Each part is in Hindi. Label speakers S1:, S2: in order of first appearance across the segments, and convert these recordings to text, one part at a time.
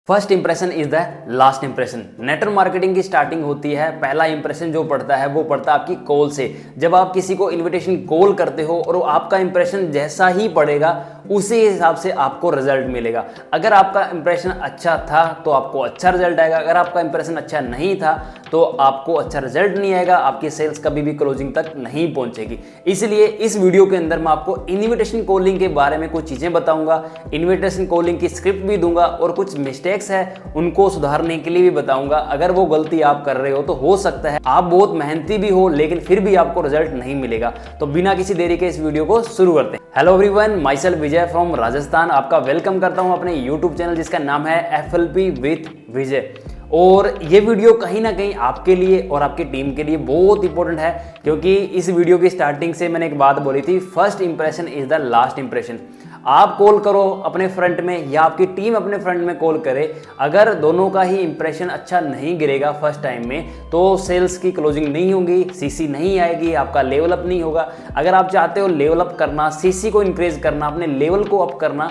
S1: First impression is the last impression. Network marketing की स्टार्टिंग होती है, पहला इंप्रेशन जो पड़ता है वो पड़ता है आपकी कॉल से। जब आप किसी को इनविटेशन कॉल करते हो और आपका इंप्रेशन जैसा ही पड़ेगा उसी हिसाब से आपको रिजल्ट मिलेगा। अगर आपका इंप्रेशन अच्छा था तो आपको अच्छा रिजल्ट आएगा, अगर आपका इंप्रेशन अच्छा नहीं था तो आपको अच्छा रिजल्ट नहीं आएगा, आपकी सेल्स कभी भी क्लोजिंग तक नहीं पहुंचेगी। इसलिए इस वीडियो के अंदर मैं आपको इनविटेशन कॉलिंग के बारे में कुछ चीजें बताऊंगा, इनविटेशन कॉलिंग की स्क्रिप्ट भी दूंगा और कुछ मिस्टेक्स है उनको सुधारने के लिए भी बताऊंगा। अगर वो गलती आप कर रहे हो तो हो सकता है आप बहुत मेहनती भी हो लेकिन फिर भी आपको रिजल्ट नहीं मिलेगा। तो बिना किसी देरी के इस वीडियो को शुरू करते हैं। Hello everyone, my self Vijay from Rajasthan. आपका वेलकम करता हूं अपने यूट्यूब चैनल जिसका नाम है FLP विथ विजय। और ये वीडियो कहीं ना कहीं आपके लिए और आपकी टीम के लिए बहुत इंपॉर्टेंट है, क्योंकि इस वीडियो की स्टार्टिंग से मैंने एक बात बोली थी, first impression is the last impression. आप कॉल करो अपने फ्रंट में या आपकी टीम अपने फ्रंट में कॉल करे, अगर दोनों का ही इंप्रेशन अच्छा नहीं गिरेगा फर्स्ट टाइम में तो सेल्स की क्लोजिंग नहीं होगी, CC नहीं आएगी, आपका लेवल अप नहीं होगा। अगर आप चाहते हो लेवल अप करना, CC को इंक्रीज करना, अपने लेवल को अप करना,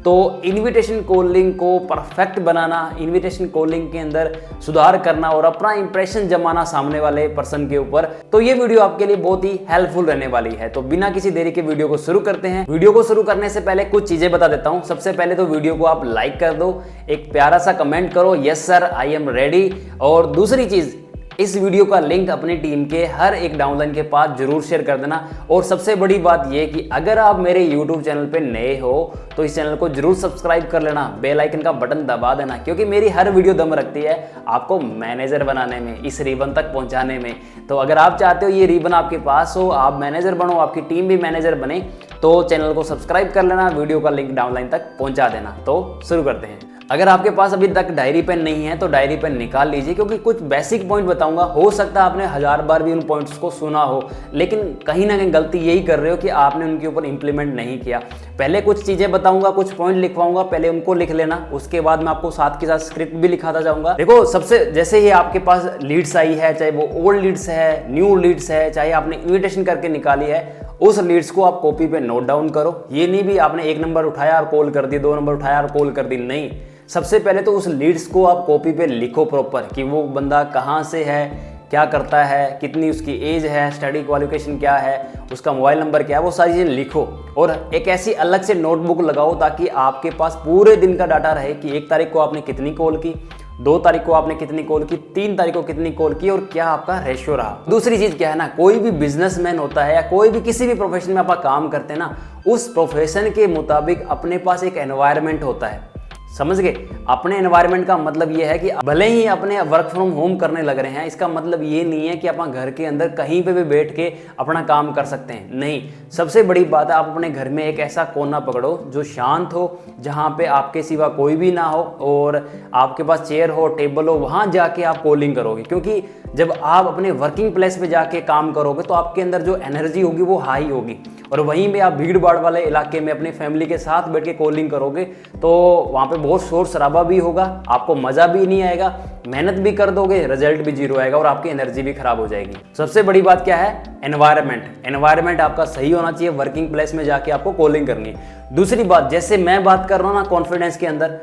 S1: तो इनविटेशन कॉलिंग को परफेक्ट बनाना, इनविटेशन कॉलिंग के अंदर सुधार करना और अपना इंप्रेशन जमाना सामने वाले पर्सन के ऊपर, तो ये वीडियो आपके लिए बहुत ही हेल्पफुल रहने वाली है। तो बिना किसी देरी के वीडियो को शुरू करते हैं। वीडियो को शुरू करने से पहले कुछ चीजें बता देता हूं। सबसे पहले तो वीडियो को आप लाइक कर दो, एक प्यारा सा कमेंट करो, yes sir I am ready. और दूसरी चीज, इस वीडियो का लिंक अपनी टीम के हर एक डाउनलाइन के पास जरूर शेयर कर देना। और सबसे बड़ी बात यह कि अगर आप मेरे YouTube चैनल पे नए हो तो इस चैनल को जरूर सब्सक्राइब कर लेना, बेल आइकन का बटन दबा देना, क्योंकि मेरी हर वीडियो दम रखती है आपको मैनेजर बनाने में, इस रिबन तक पहुंचाने में। तो अगर आप चाहते हो ये रिबन आपके पास हो, आप मैनेजर बनो, आपकी टीम भी मैनेजर बने, तो चैनल को सब्सक्राइब कर लेना, वीडियो का लिंक डाउनलाइन तक पहुंचा देना। तो शुरू करते हैं। अगर आपके पास अभी तक डायरी पेन नहीं है तो डायरी पेन निकाल लीजिए, क्योंकि कुछ बेसिक पॉइंट बताऊंगा। हो सकता है आपने 1000 बार भी उन पॉइंट्स को सुना हो, लेकिन कहीं ना कहीं गलती यही कर रहे हो कि आपने उनके ऊपर इंप्लीमेंट नहीं किया। पहले कुछ चीजें बताऊंगा, कुछ पॉइंट लिखवाऊंगा, पहले उनको लिख लेना, उसके बाद मैं आपको साथ के साथ स्क्रिप्ट भी लिखाता जाऊंगा। देखो, सबसे जैसे ही आपके पास लीड्स आई है, चाहे वो ओल्ड लीड्स है, न्यू लीड्स है, चाहे आपने इन्विटेशन करके निकाली है, उस लीड्स को आप कॉपी पे नोट डाउन करो। ये नहीं भी आपने 1 नंबर उठाया और कॉल कर दी, 2 नंबर उठाया और कॉल कर दी, नहीं। सबसे पहले तो उस लीड्स को आप कॉपी पे लिखो प्रॉपर, कि वो बंदा कहाँ से है, क्या करता है, कितनी उसकी एज है, स्टडी क्वालिफिकेशन क्या है, उसका मोबाइल नंबर क्या है, वो सारी चीज़ें लिखो। और एक ऐसी अलग से नोटबुक लगाओ ताकि आपके पास पूरे दिन का डाटा रहे कि 1 तारीख को आपने कितनी कॉल की, 2 तारीख को आपने कितनी कॉल की, 3 तारीख को कितनी कॉल की और क्या आपका रेशियो रहा। दूसरी चीज क्या है ना, कोई भी बिजनेसमैन होता है या कोई भी किसी भी प्रोफेशन में आप काम करते हैं ना, उस प्रोफेशन के मुताबिक अपने पास एक एनवायरनमेंट होता है। समझ गए? अपने एनवायरनमेंट का मतलब ये है कि भले ही अपने वर्क फ्रॉम होम करने लग रहे हैं, इसका मतलब ये नहीं है कि आप घर के अंदर कहीं पे भी बैठ के अपना काम कर सकते हैं, नहीं। सबसे बड़ी बात है, आप अपने घर में एक ऐसा कोना पकड़ो जो शांत हो, जहाँ पे आपके सिवा कोई भी ना हो और आपके पास चेयर हो, टेबल हो, वहाँ जाके आप कॉलिंग करोगे। क्योंकि जब आप अपने वर्किंग प्लेस पे जाके काम करोगे तो आपके अंदर जो एनर्जी होगी वो हाई होगी, और वहीं पे आप भीड़ भाड़ वाले इलाके में अपनी फैमिली के साथ बैठ के कॉलिंग करोगे तो वहाँ पे बहुत शोर शराबा भी होगा, आपको मजा भी नहीं आएगा, मेहनत भी कर दोगे, रिजल्ट भी जीरो आएगा और आपकी एनर्जी भी खराब हो जाएगी। सबसे बड़ी बात क्या है? एनवायरनमेंट। एनवायरनमेंट आपका सही होना चाहिए, वर्किंग प्लेस में जाके आपको कॉलिंग करनी है। दूसरी बात, जैसे मैं बात कर रहा हूँ ना कॉन्फिडेंस के अंदर,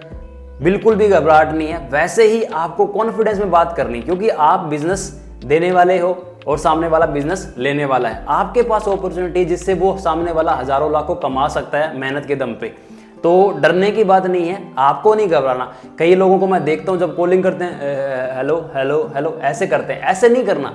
S1: बिल्कुल भी घबराहट नहीं है, वैसे ही आपको कॉन्फिडेंस में बात करनी, क्योंकि आप बिजनेस देने वाले हो और सामने वाला बिजनेस लेने वाला है। आपके पास अपॉर्चुनिटी जिससे वो सामने वाला हजारों लाखों कमा सकता है मेहनत के दम पे, तो डरने की बात नहीं है, आपको नहीं घबराना। कई लोगों को मैं देखता हूं जब कॉलिंग करते हैं हेलो हेलो हेलो ऐसे करते हैं, ऐसे नहीं करना।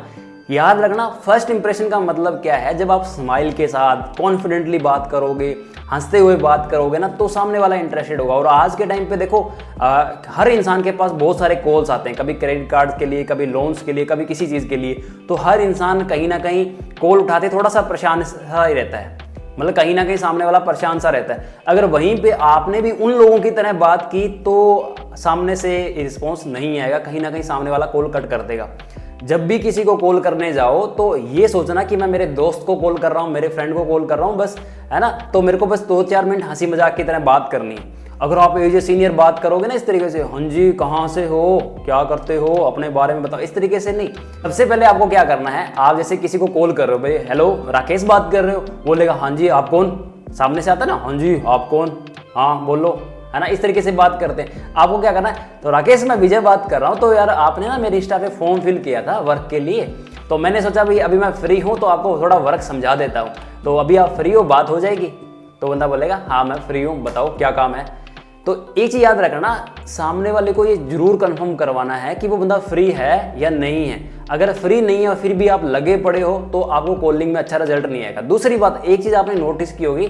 S1: याद रखना, फर्स्ट इंप्रेशन का मतलब क्या है, जब आप स्माइल के साथ कॉन्फिडेंटली बात करोगे, हंसते हुए बात करोगे ना, तो सामने वाला इंटरेस्टेड होगा। और आज के टाइम पे देखो, हर इंसान के पास बहुत सारे कॉल्स आते हैं, कभी क्रेडिट कार्ड के लिए, कभी लोन्स के लिए, कभी किसी चीज़ के लिए। तो हर इंसान कहीं ना कहीं कॉल उठाते थोड़ा सा परेशान सा ही रहता है, मतलब कहीं ना कहीं सामने वाला परेशान सा रहता है। अगर वहीं पे आपने भी उन लोगों की तरह बात की तो सामने से रिस्पॉन्स नहीं आएगा, कहीं ना कहीं सामने वाला कॉल कट कर देगा। जब भी किसी को कॉल करने जाओ तो ये सोचना कि मैं मेरे दोस्त को कॉल कर रहा हूँ, मेरे फ्रेंड को कॉल कर रहा हूँ, बस, है ना, तो मेरे को बस 2-4 मिनट हंसी मजाक की तरह बात करनी है। अगर आप एज सीनियर बात करोगे ना इस तरीके से, हाँ जी कहाँ से हो, क्या करते हो, अपने बारे में बताओ, इस तरीके से नहीं। सबसे पहले आपको क्या करना है, आप जैसे किसी को कॉल कर रहे हो, भाई हेलो राकेश बात कर रहे हो, बोलेगा हाँ जी आप कौन, सामने से आता है ना, हाँ जी आप कौन, हाँ बोलो, है ना, इस तरीके से बात करते हैं। आपको क्या करना है, तो राकेश मैं विजय बात कर रहा हूँ, तो यार आपने ना मेरे इंस्टा पे फॉर्म फिल किया था वर्क के लिए, तो मैंने सोचा भाई अभी मैं फ्री हूँ तो आपको थोड़ा वर्क समझा देता हूँ, तो अभी आप फ्री हो, बात हो जाएगी। तो बंदा बोलेगा हाँ मैं फ्री हूँ, बताओ क्या काम है। तो एक चीज़ याद रखना, सामने वाले को ये जरूर कंफर्म करवाना है कि वो बंदा फ्री है या नहीं है। अगर फ्री नहीं है और फिर भी आप लगे पड़े हो तो आपको कॉलिंग में अच्छा रिजल्ट नहीं आएगा। दूसरी बात, एक चीज़ आपने नोटिस की होगी,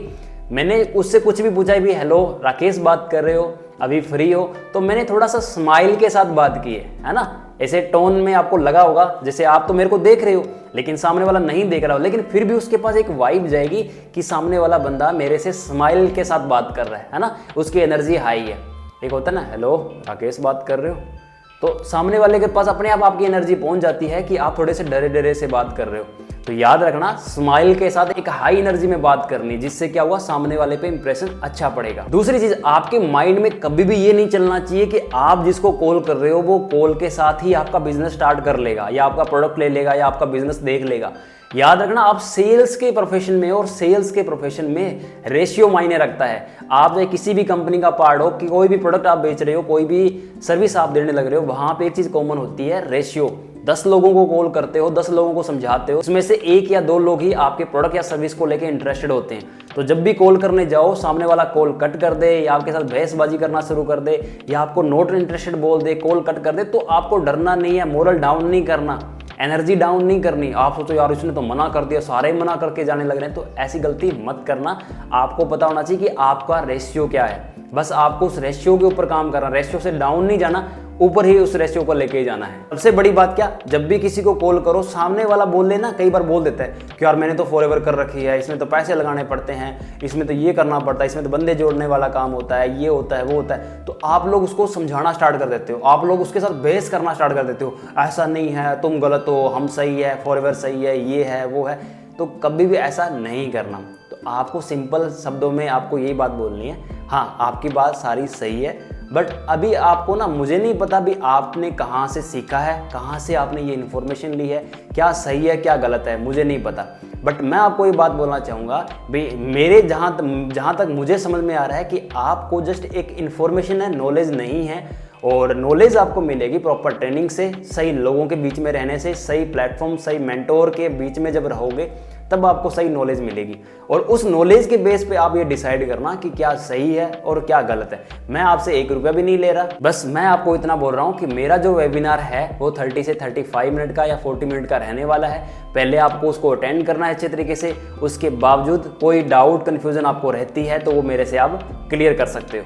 S1: मैंने उससे कुछ भी पूछा भी, हेलो राकेश बात कर रहे हो, अभी फ्री हो, तो मैंने थोड़ा सा स्माइल के साथ बात की है ना, ऐसे टोन में आपको लगा होगा जैसे आप तो मेरे को देख रहे हो लेकिन सामने वाला नहीं देख रहा हो, लेकिन फिर भी उसके पास एक वाइब जाएगी कि सामने वाला बंदा मेरे से स्माइल के साथ बात कर रहा है ना, उसकी एनर्जी हाई है। एक होता है ना, हेलो राकेश बात कर रहे हो, तो सामने वाले के पास अपने आप आपकी एनर्जी पहुंच जाती है कि आप थोड़े से डरे डरे से बात कर रहे हो। तो याद रखना, स्माइल के साथ एक हाई एनर्जी में बात करनी, जिससे क्या हुआ, सामने वाले पे इंप्रेशन अच्छा पड़ेगा। दूसरी चीज, आपके माइंड में कभी भी ये नहीं चलना चाहिए कि आप जिसको कॉल कर रहे हो वो कॉल के साथ ही आपका बिजनेस स्टार्ट कर लेगा या आपका प्रोडक्ट ले लेगा या आपका बिजनेस देख लेगा। याद रखना, आप सेल्स के प्रोफेशन में, और सेल्स के प्रोफेशन में रेशियो मायने रखता है। आप चाहे किसी भी कंपनी का पार्ट हो, कि कोई भी प्रोडक्ट आप बेच रहे हो, कोई भी सर्विस आप देने लग रहे हो, वहां पे एक चीज कॉमन होती है, रेशियो। 10 लोगों को कॉल करते हो, 10 लोगों को समझाते हो, उसमें से 1 या 2 लोग ही आपके प्रोडक्ट या सर्विस को लेकर इंटरेस्टेड होते हैं। तो जब भी कॉल करने जाओ, सामने वाला कॉल कट कर दे या आपके साथ बहसबाजी करना शुरू कर दे या आपको नॉट इंटरेस्टेड बोल दे, कॉल कट कर दे, तो आपको डरना नहीं है, मोरल डाउन नहीं करना, एनर्जी डाउन नहीं करनी। आप सोचो यार इसने तो मना कर दिया, सारे ही मना करके जाने लग रहे हैं, तो ऐसी गलती मत करना। आपको पता होना चाहिए कि आपका रेशियो क्या है, बस आपको उस रेशियो के ऊपर काम करना, रेशियो से डाउन नहीं जाना, ऊपर ही उस रेशियो को लेके जाना है। सबसे बड़ी बात क्या, जब भी किसी को कॉल करो, सामने वाला बोल लेना, कई बार बोल देता है कि यार मैंने तो फॉरएवर कर रखी है, इसमें तो पैसे लगाने पड़ते हैं, इसमें तो ये करना पड़ता है, इसमें तो बंदे जोड़ने वाला काम होता है, ये होता है वो होता है। तो आप लोग उसको समझाना स्टार्ट कर देते हो, आप लोग उसके साथ बहस करना स्टार्ट कर देते हो, ऐसा नहीं है, तुम गलत हो, हम सही है, फॉरएवर सही है, ये है वो है। तो कभी भी ऐसा नहीं करना। तो आपको सिंपल शब्दों में आपको यही बात बोलनी है, हाँ आपकी बात सारी सही है, बट अभी आपको ना, मुझे नहीं पता भी आपने कहाँ से सीखा है, कहाँ से आपने ये इन्फॉर्मेशन ली है, क्या सही है क्या गलत है, मुझे नहीं पता। बट मैं आपको ये बात बोलना चाहूँगा भाई, मेरे जहाँ तक मुझे समझ में आ रहा है कि आपको जस्ट एक इन्फॉर्मेशन है, नॉलेज नहीं है। और नॉलेज आपको मिलेगी प्रॉपर ट्रेनिंग से, सही लोगों के बीच में रहने से, सही प्लेटफॉर्म, सही मेंटोर के बीच में जब रहोगे तब आपको सही नॉलेज मिलेगी। और उस नॉलेज के बेस पे आप ये डिसाइड करना कि क्या सही है और क्या गलत है। मैं आपसे 1 रुपया भी नहीं ले रहा, बस मैं आपको इतना बोल रहा हूँ कि मेरा जो वेबिनार है वो 30 से 35 मिनट का या 40 मिनट का रहने वाला है। पहले आपको उसको अटेंड करना है अच्छे तरीके से, उसके बावजूद कोई डाउट कन्फ्यूजन आपको रहती है तो वो मेरे से आप क्लियर कर सकते हो।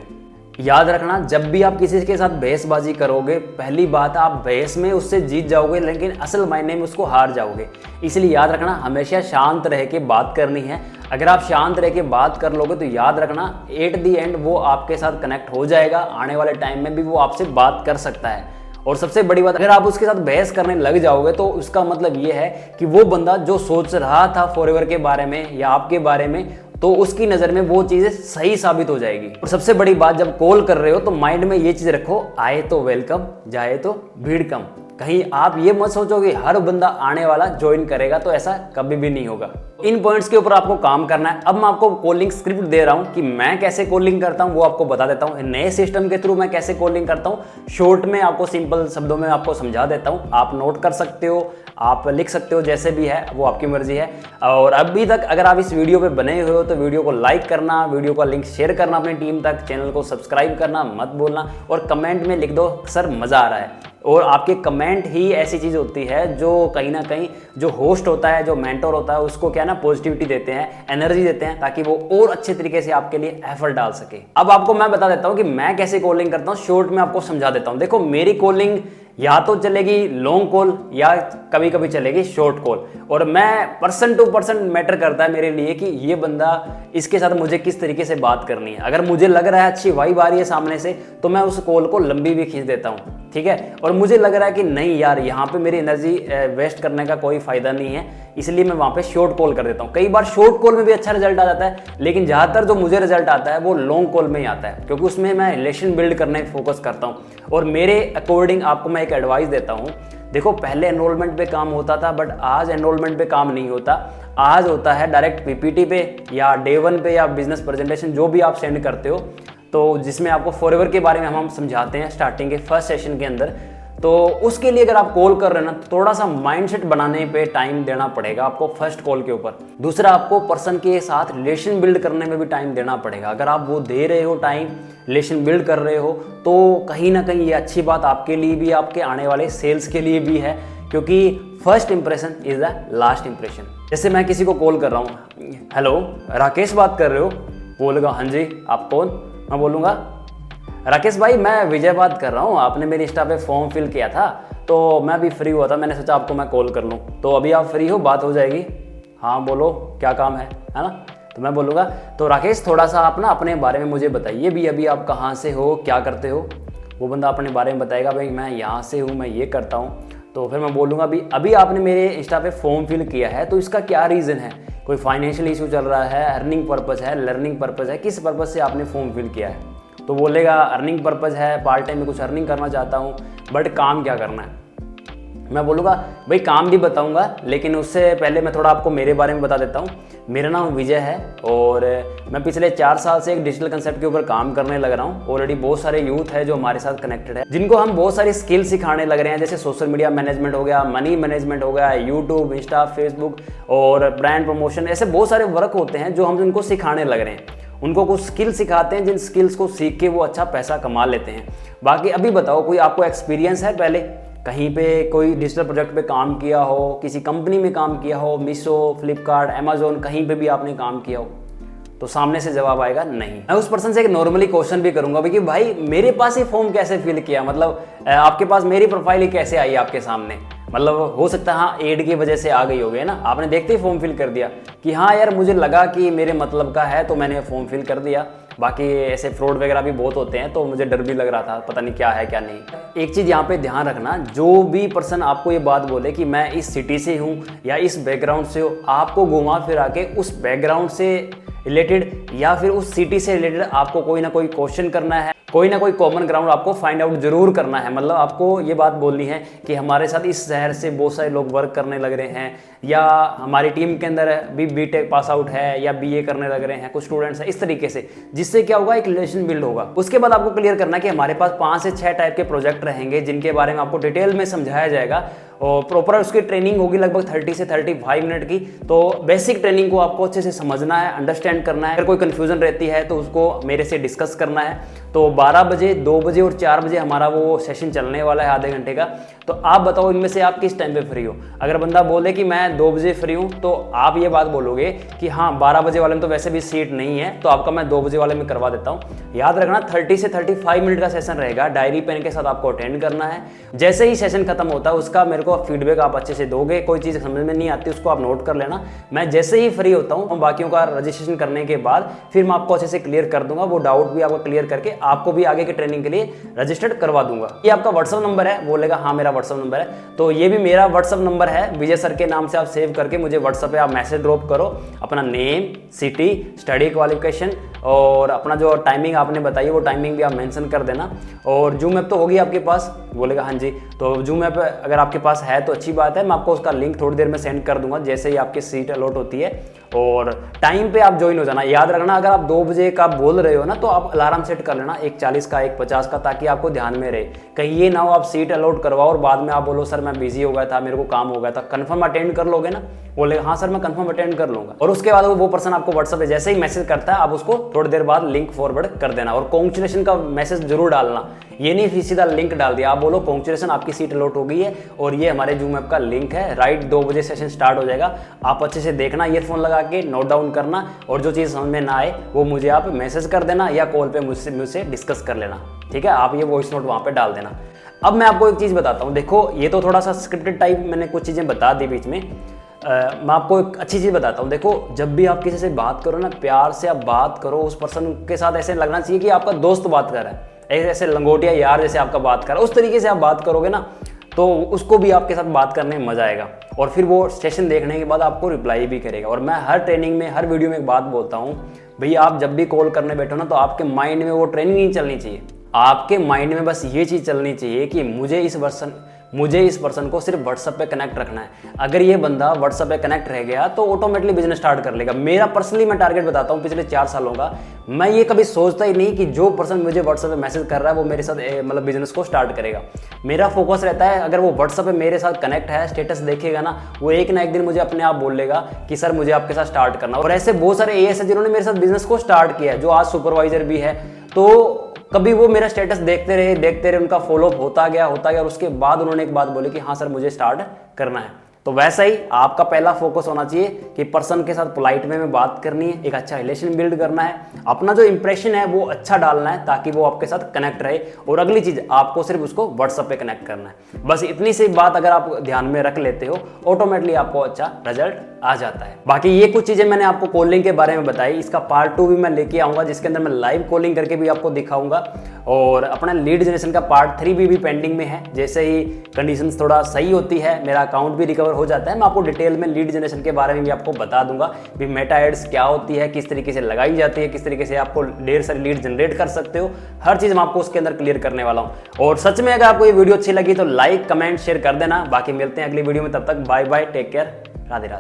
S1: याद रखना, जब भी आप किसी के साथ बहसबाजी करोगे, पहली बात आप बहस में उससे जीत जाओगे लेकिन असल मायने में उसको हार जाओगे। इसलिए याद रखना, हमेशा शांत रह के बात करनी है। अगर आप शांत रह के बात कर लोगे तो याद रखना, एट दी एंड वो आपके साथ कनेक्ट हो जाएगा, आने वाले टाइम में भी वो आपसे बात कर सकता है। और सबसे बड़ी बात, अगर आप उसके साथ बहस करने लग जाओगे तो उसका मतलब ये है कि वो बंदा जो सोच रहा था फॉरएवर के बारे में या आपके बारे में, तो उसकी नज़र में वो चीज़ें सही साबित हो जाएगी। और सबसे बड़ी बात, जब कॉल कर रहे हो तो माइंड में ये चीज़ रखो, आए तो वेलकम, जाए तो भीड़ कम। कहीं आप ये मत सोचो कि हर बंदा आने वाला ज्वाइन करेगा, तो ऐसा कभी भी नहीं होगा। इन पॉइंट्स के ऊपर आपको काम करना है। अब मैं आपको कॉलिंग स्क्रिप्ट दे रहा हूँ कि मैं कैसे कॉलिंग करता हूँ, वो आपको बता देता हूँ। नए सिस्टम के थ्रू मैं कैसे कॉलिंग करता हूँ, शॉर्ट में आपको सिंपल शब्दों में आपको समझा देता हूँ। आप नोट कर सकते हो, आप लिख सकते हो, जैसे भी है वो आपकी मर्जी है। और अभी तक अगर आप इस वीडियो पे बने हुए हो तो वीडियो को लाइक करना, वीडियो का लिंक शेयर करना अपनी टीम तक, चैनल को सब्सक्राइब करना मत भूलना, और कमेंट में लिख दो सर मज़ा आ रहा है। और आपके कमेंट ही ऐसी चीज़ होती है जो कहीं ना कहीं जो होस्ट होता है, जो मेंटोर होता है, उसको क्या ना पॉजिटिविटी देते हैं, एनर्जी देते हैं, ताकि वो और अच्छे तरीके से आपके लिए एफर्ट डाल सके। अब आपको मैं बता देता हूँ कि मैं कैसे कॉलिंग करता हूँ, शॉर्ट में आपको समझा देता हूँ। देखो, मेरी कॉलिंग या तो चलेगी लॉन्ग कॉल या कभी कभी चलेगी शॉर्ट कॉल, और मैं पर्सन टू पर्सन मैटर करता है मेरे लिए कि ये बंदा, इसके साथ मुझे किस तरीके से बात करनी है। अगर मुझे लग रहा है अच्छी वाइब आ रही है सामने से, तो मैं उस कॉल को लंबी भी खींच देता हूँ, ठीक है। और मुझे लग रहा है कि नहीं यार, यहाँ पे मेरी एनर्जी वेस्ट करने का कोई फायदा नहीं है, इसलिए मैं वहाँ पे शॉर्ट कॉल कर देता हूँ। कई बार शॉर्ट कॉल में भी अच्छा रिजल्ट आ जाता है, लेकिन ज़्यादातर जो मुझे रिजल्ट आता है वो लॉन्ग कॉल में ही आता है, क्योंकि उसमें मैं रिलेशन बिल्ड करने फोकस करता हूँ। और मेरे अकॉर्डिंग आपको मैं एक एडवाइस देता हूँ। देखो, पहले एनरोलमेंट पे काम होता था, बट आज एनरोलमेंट पे काम नहीं होता। आज होता है डायरेक्ट पीपीटी पे या डे 1 पे या बिजनेस प्रेजेंटेशन जो भी आप सेंड करते हो, तो जिसमें आपको फॉरएवर के बारे में हम समझाते हैं स्टार्टिंग के फर्स्ट सेशन के अंदर। तो उसके लिए अगर आप कॉल कर रहे हैं ना, तो थोड़ा सा माइंडसेट बनाने पे टाइम देना पड़ेगा आपको फर्स्ट कॉल के ऊपर। दूसरा, आपको पर्सन के साथ रिलेशन बिल्ड करने में भी टाइम देना पड़ेगा। अगर आप वो दे रहे हो टाइम, रिलेशन बिल्ड कर रहे हो, तो कहीं ना कहीं ये अच्छी बात आपके लिए भी, आपके आने वाले सेल्स के लिए भी है, क्योंकि first impression is the last impression. जैसे मैं किसी को कॉल कर रहा हूँ, हेलो राकेश बात कर रहे हो? बोलेगा हाँ जी, आप कौन? मैं बोलूँगा राकेश भाई मैं विजय बात कर रहा हूँ, आपने मेरे इंस्टा पे फॉर्म फिल किया था, तो मैं अभी फ्री हुआ था, मैंने सोचा आपको मैं कॉल कर लूँ। तो अभी आप फ्री हो, बात हो जाएगी? हाँ बोलो, क्या काम है ना? तो मैं बोलूँगा तो राकेश थोड़ा सा आप ना अपने बारे में मुझे बताइए भी, अभी आप कहाँ से हो, क्या करते हो? वो बंदा अपने बारे में बताएगा, भाई मैं यहाँ से हूँ, मैं ये करता हूँ। तो फिर मैं बोलूँगा अभी आपने मेरे इंस्टा पे फॉर्म फिल किया है, तो इसका क्या रीज़न है? कोई फाइनेंशियल इशू चल रहा है, अर्निंग पर्पज़ है, लर्निंग पर्पज़ है, किस पर्पज़ से आपने फॉर्म फिल किया है? तो बोलेगा अर्निंग पर्पज़ है, पार्ट टाइम में कुछ अर्निंग करना चाहता हूँ, बट काम क्या करना है? मैं बोलूँगा भाई काम भी बताऊँगा, लेकिन उससे पहले मैं थोड़ा आपको मेरे बारे में बता देता हूँ। मेरा नाम विजय है और मैं पिछले 4 साल से एक डिजिटल कंसेप्ट के ऊपर काम करने लग रहा हूँ। ऑलरेडी बहुत सारे यूथ है जो हमारे साथ कनेक्टेड है, जिनको हम बहुत सारी स्किल सिखाने लग रहे हैं, जैसे सोशल मीडिया मैनेजमेंट हो गया, मनी मैनेजमेंट हो गया, यूट्यूब, इंस्टा, फेसबुक और ब्रांड प्रमोशन, ऐसे बहुत सारे वर्क होते हैं जो हम उनको सिखाने लग रहे हैं। उनको कुछ स्किल सिखाते हैं, जिन स्किल्स को सीख के वो अच्छा पैसा कमा लेते हैं। बाकी अभी बताओ, कोई आपको एक्सपीरियंस है पहले कहीं पे कोई डिजिटल प्रोजेक्ट पे काम किया हो, किसी कंपनी में काम किया हो, मीशो, फ्लिपकार्ट, अमेजोन, कहीं पे भी आपने काम किया हो? तो सामने से जवाब आएगा नहीं। मैं उस पर्सन से एक नॉर्मली क्वेश्चन भी करूंगा कि भाई मेरे पास ये फॉर्म कैसे फिल किया, मतलब आपके पास मेरी प्रोफाइल ही कैसे आई आपके सामने? मतलब हो सकता है हाँ एड की वजह से आ गई होगी ना, आपने देखते ही फॉर्म फिल कर दिया कि हाँ यार मुझे लगा कि मेरे मतलब का है, तो मैंने फॉर्म फिल कर दिया। बाकी ऐसे फ्रॉड वगैरह भी बहुत होते हैं, तो मुझे डर भी लग रहा था, पता नहीं क्या है क्या नहीं। एक चीज़ यहाँ पे ध्यान रखना, जो भी पर्सन आपको ये बात बोले कि मैं इस सिटी से हूँ या इस बैकग्राउंड से हो, आपको घुमा फिरा के उस बैकग्राउंड से रिलेटेड या फिर उस सिटी से रिलेटेड आपको कोई ना कोई क्वेश्चन करना है, कोई ना कोई कॉमन ग्राउंड आपको फाइंड आउट जरूर करना है। मतलब आपको ये बात बोलनी है कि हमारे साथ इस शहर से बहुत सारे लोग वर्क करने लग रहे हैं, या हमारी टीम के अंदर भी बीटेक पास आउट है या बीए करने लग रहे हैं कुछ स्टूडेंट्स हैं, इस तरीके से, जिससे क्या होगा एक रिलेशन बिल्ड होगा। उसके बाद आपको क्लियर करना है कि हमारे पास 5 से 6 टाइप के प्रोजेक्ट रहेंगे, जिनके बारे में आपको डिटेल में समझाया जाएगा और प्रॉपर उसकी ट्रेनिंग होगी लगभग 30 से 35 मिनट की। तो बेसिक ट्रेनिंग को आपको अच्छे से समझना है, अंडरस्टैंड करना है। अगर कोई कंफ्यूजन रहती है तो उसको मेरे से डिस्कस करना है। तो 12 बजे, 2 बजे और 4 बजे हमारा वो सेशन चलने वाला है आधे घंटे का। तो आप बताओ इनमें से आप किस टाइम पे फ्री हो? अगर बंदा बोले कि मैं 2 बजे फ्री हूँ, तो आप ये बात बोलोगे कि हाँ 12 बजे वाले में तो वैसे भी सीट नहीं है, तो आपका मैं 2 बजे वाले में करवा देता हूँ। याद रखना 30 से 35 मिनट का सेशन रहेगा, डायरी पेन के साथ आपको अटेंड करना है। जैसे ही सेशन खत्म होता है उसका मेरे को फीडबैक आप अच्छे से दोगे। कोई चीज़ समझ में नहीं आती उसको आप नोट कर लेना। मैं जैसे ही फ्री होता हूँ बाकियों का रजिस्ट्रेशन करने के बाद फिर मैं आपको अच्छे से क्लियर कर दूंगा, वो डाउट भी आपको क्लियर करके आपको भी आगे की ट्रेनिंग के लिए रजिस्टर्ड करवा दूंगा। ये आपका व्हाट्सअप नंबर है, बोलेगा हाँ मेरा व्हाट्सअप नंबर है, तो ये भी मेरा व्हाट्सअप नंबर है, विजय सर के नाम से आप सेव करके मुझे व्हाट्सअप पे आप मैसेज ड्रॉप करो, अपना नेम, सिटी, स्टडी क्वालिफिकेशन और अपना जो टाइमिंग आपने बताई वो टाइमिंग भी आप मेंशन कर देना। और जूम ऐप तो होगी आपके पास? बोलेगा हाँ जी। तो जूम ऐप अगर आपके पास है तो अच्छी बात है, मैं आपको उसका लिंक थोड़ी देर में सेंड कर दूंगा जैसे ही आपकी सीट अलॉट होती है। और टाइम पे आप ज्वाइन हो जाना। याद रखना अगर आप 2 बजे का बोल रहे हो ना, तो आप अलार्म सेट कर लेना 1:40 का, 1:50 का, ताकि आपको ध्यान में रहे। कहीं ये ना हो आप सीट अलॉट करवाओ और बाद में आप बोलो सर मैं बिजी हो गया था, मेरे को काम हो गया था। कंफर्म अटेंड कर लोगे ना? बोले हाँ सर मैं कंफर्म अटेंड कर लूंगा। और उसके बाद वो पर्सन आपको व्हाट्सएप पे जैसे ही मैसेज करता है आप उसको थोड़ी देर बाद लिंक फॉरवर्ड कर देना। और कॉन्ग्रेचुलेशन का मैसेज जरूर डालना, ये नहीं सीधा लिंक डाल दिया, आप बोलो कॉन्ग्रेचुलेशन आपकी सीट अलॉट हो गई है और ये हमारे जूम ऐप का लिंक है, राइट 2 बजे सेशन स्टार्ट हो जाएगा। आप अच्छे से देखना, ईयरफोन लगा के नोट डाउन करना और जो चीज़ समझ में ना आए वो मुझे आप मैसेज कर देना या कॉल पे मुझसे डिस्कस कर लेना, ठीक है? आप ये वॉइस नोट वहाँ पे डाल देना। अब मैं आपको एक चीज़ बताता हूँ, देखो ये तो थोड़ा सा स्क्रिप्टेड टाइप मैंने कुछ चीज़ें बता दी बीच में। मैं आपको एक अच्छी चीज़ बताता हूँ। देखो जब भी आप किसी से बात करो ना, प्यार से आप बात करो, उस पर्सन के साथ ऐसे लगना चाहिए कि आपका दोस्त बात कर रहा है, ऐसे लंगोटिया यार जैसे आपका बात कर रहा है, उस तरीके से आप बात करोगे ना तो उसको भी आपके साथ बात करने में मज़ा आएगा और फिर वो सेशन देखने के बाद आपको रिप्लाई भी करेगा। और मैं हर ट्रेनिंग में, हर वीडियो में एक बात बोलता हूँ, भैया आप जब भी कॉल करने बैठो ना तो आपके माइंड में वो ट्रेनिंग नहीं चलनी चाहिए, आपके माइंड में बस ये चीज़ चलनी चाहिए कि मुझे इस मुझे इस पर्सन को सिर्फ व्हाट्सएप पे कनेक्ट रखना है। अगर ये बंदा व्हाट्सएप पे कनेक्ट रह गया तो ऑटोमेटिकली बिजनेस स्टार्ट कर लेगा। मेरा पर्सनली मैं टारगेट बताता हूँ पिछले 4 सालों का, मैं ये कभी सोचता ही नहीं कि जो पर्सन मुझे व्हाट्सएप पे मैसेज कर रहा है वो मेरे साथ मतलब बिजनेस को स्टार्ट करेगा। मेरा फोकस रहता है अगर वो व्हाट्सएप पे मेरे साथ कनेक्ट है, स्टेटस देखेगा ना, वो एक ना एक दिन मुझे अपने आप बोल लेगा कि सर मुझे आपके साथ स्टार्ट करना। और ऐसे बहुत सारे एएस है जिन्होंने मेरे साथ बिजनेस को स्टार्ट किया है, जो आज सुपरवाइजर भी है। तो कभी वो मेरा स्टेटस देखते रहे, उनका फॉलोअप होता गया और उसके बाद उन्होंने एक बात बोली कि हाँ सर मुझे स्टार्ट करना है। तो वैसा ही आपका पहला फोकस होना चाहिए कि पर्सन के साथ पोलाइट वे में बात करनी है, एक अच्छा रिलेशन बिल्ड करना है, अपना जो इंप्रेशन है वो अच्छा डालना है ताकि वो आपके साथ कनेक्ट रहे। और अगली चीज, आपको सिर्फ उसको व्हाट्सएप पे कनेक्ट करना है। बस इतनी सी बात अगर आप ध्यान में रख लेते हो, ऑटोमेटिकली आपको अच्छा रिजल्ट आ जाता है। बाकी ये कुछ चीजें मैंने आपको कॉलिंग के बारे में बताई, इसका पार्ट 2 भी मैं लेके आऊंगा जिसके अंदर मैं लाइव कॉलिंग करके भी आपको दिखाऊंगा। और अपना लीड जनरेशन का पार्ट 3 भी पेंडिंग में है। जैसे ही कंडीशंस थोड़ा सही होती है, मेरा अकाउंट भी रिकवर हो जाता है, मैं आपको डिटेल में लीड जनरेशन के बारे में भी आपको बता दूंगा भी मेटा एड्स क्या होती है, किस तरीके से लगाई जाती है, किस तरीके से आपको ढेर सारी लीड जनरेट कर सकते हो। हर चीज मैं आपको उसके अंदर क्लियर करने वाला हूं। और सच में अगर आपको ये वीडियो अच्छी लगी तो लाइक कमेंट शेयर कर देना। बाकी मिलते हैं अगली वीडियो में, तब तक bye bye, take care, Radhe Radhe.